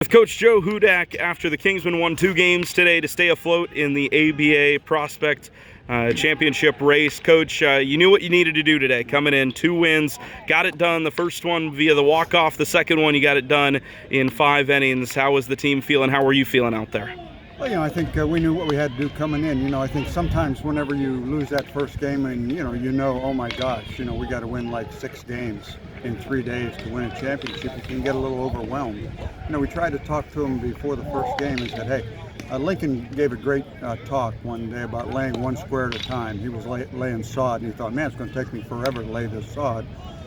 With Coach Joe Hudak after the Kingsmen won 2 games today to stay afloat in the ABA Prospect Championship race. Coach, you knew what you needed to do today. Coming in, 2 wins, got it done. The first one via the walk-off. The second one, you got it done in 5 innings. How was the team feeling? How were you feeling out there? Well, I think we knew what we had to do coming in. I think sometimes whenever you lose that first game and, oh my gosh, we got to win like 6 games in 3 days to win a championship, you can get a little overwhelmed. We tried to talk to him before the first game and said, hey, Lincoln gave a great talk one day about laying 1 square at a time. He was laying sod, and he thought, man, it's going to take me forever to lay this sod.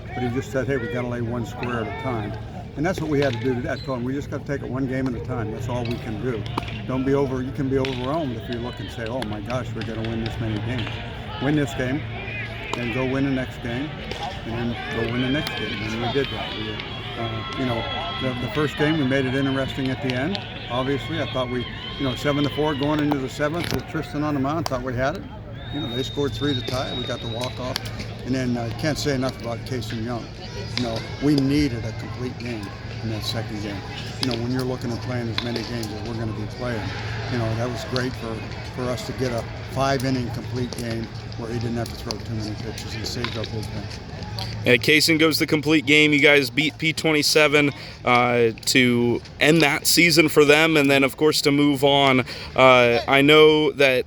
But he just said, hey, we got to lay 1 square at a time. And that's what we had to do today. I told him, we just got to take it 1 game at a time. That's all we can do. You can be overwhelmed if you look and say, oh my gosh, we're going to win this many games. Win this game, then go win the next game, and then go win the next game. And we did that. The first game, we made it interesting at the end. Obviously, I thought we, 7-4 going into the 7th with Tristan on the mound, thought we had it. They scored 3 to tie. We got the walk-off. And then I can't say enough about Case and Young. We needed a complete game in that second game. When you're looking at playing as many games as we're going to be playing, that was great for us to get a 5-inning complete game where he didn't have to throw too many pitches. He saved our bullpen. Kaysen goes the complete game. You guys beat P27 to end that season for them, and then, of course, to move on. I know that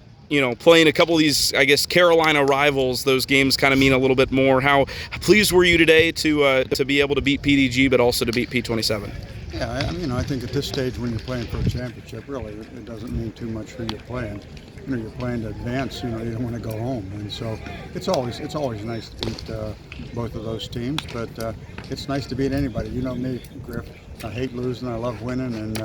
playing a couple of these, I guess, Carolina rivals, those games kind of mean a little bit more. How pleased were you today to be able to beat PDG, but also to beat P27? Yeah, I think at this stage when you're playing for a championship, really, it doesn't mean too much who you're playing. You're playing to advance. You don't want to go home, and so it's always nice to beat both of those teams. But it's nice to beat anybody. You know me, Griff. I hate losing. I love winning, and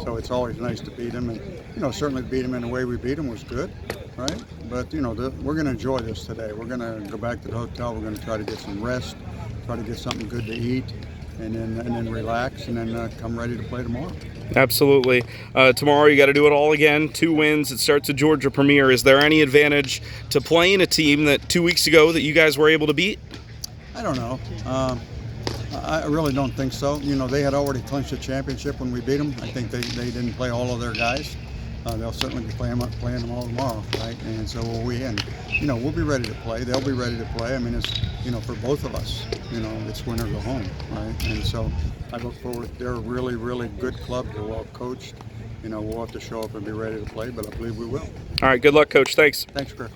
so it's always nice to beat them. And certainly beat them in the way we beat them was good, right? But we're going to enjoy this today. We're going to go back to the hotel. We're going to try to get some rest, try to get something good to eat, and then relax, and then come ready to play tomorrow. Absolutely. Tomorrow you got to do it all again. 2 wins. It starts a Georgia premiere. Is there any advantage to playing a team that 2 weeks ago that you guys were able to beat? I don't know. I really don't think so. They had already clinched the championship when we beat them. I think they didn't play all of their guys. They'll certainly be playing them all tomorrow, right? And so will we. And we'll be ready to play. They'll be ready to play. I mean, it's for both of us. It's win or go home, right? And so I look forward. They're a really, really good club. They're well coached. We'll have to show up and be ready to play, but I believe we will. All right. Good luck, Coach. Thanks. Thanks, Griff.